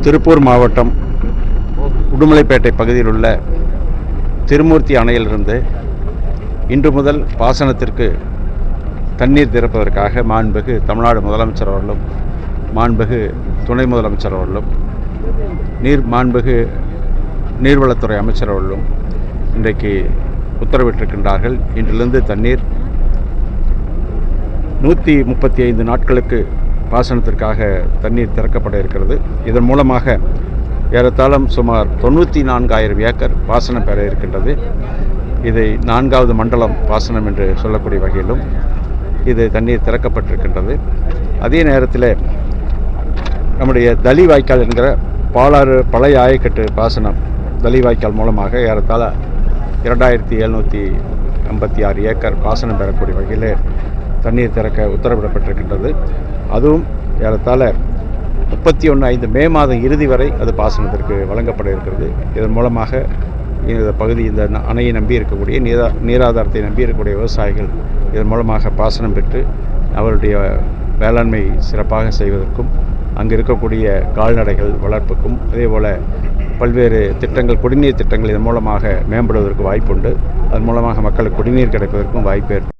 திருப்பூர் மாவட்டம் உடுமலைப்பேட்டை பகுதியில் உள்ள திருமூர்த்தி அணையிலிருந்து இன்று முதல் பாசனத்திற்கு தண்ணீர் திறப்பதற்காக மாண்புமிகு தமிழ்நாடு முதலமைச்சர் அவர்களும் மாண்புமிகு துணை முதலமைச்சர் அவர்களும் மாண்புமிகு நீர்வளத்துறை அமைச்சர் அவர்களும் இன்றைக்கு உத்தரவிட்டிருக்கின்றார்கள். இன்றிலிருந்து தண்ணீர் 135 நாட்களுக்கு பாசனத்திற்காக தண்ணீர் திறக்கப்பட இருக்கிறது. இதன் மூலமாக ஏறத்தாழ சுமார் 94,000 ஏக்கர் பாசனம் பெற இருக்கின்றது. இதை 4வது மண்டலம் பாசனம் என்று சொல்லக்கூடிய வகையிலும் இது தண்ணீர் திறக்கப்பட்டிருக்கின்றது. அதே நேரத்தில் நம்முடைய தளி வாய்க்கால் என்கிற பாலாறு பழைய ஆயக்கட்டு பாசனம் தளி வாய்க்கால் மூலமாக ஏறத்தாழ 2756 ஏக்கர் பாசனம் பெறக்கூடிய வகையில் தண்ணீர் திறக்க உத்தரவிடப்பட்டிருக்கின்றது. அதுவும் ஏறத்தாழ 31/5 மே மாதம் இறுதி வரை அது பாசனத்திற்கு வழங்கப்பட இருக்கிறது. இதன் மூலமாக இந்த பகுதி இந்த அணையை நம்பி இருக்கக்கூடிய நீராதாரத்தை நம்பி இருக்கக்கூடிய விவசாயிகள் இதன் மூலமாக பாசனம் பெற்று அவருடைய வேளாண்மை சிறப்பாக செய்வதற்கும் அங்கு இருக்கக்கூடிய கால்நடைகள் வளர்ப்புக்கும் அதேபோல் பல்வேறு திட்டங்கள் குடிநீர் திட்டங்கள் இதன் மூலமாக மேம்படுவதற்கு வாய்ப்புண்டு. அதன் மூலமாக மக்களுக்கு குடிநீர் கிடைப்பதற்கும் வாய்ப்பு ஏற்படும்.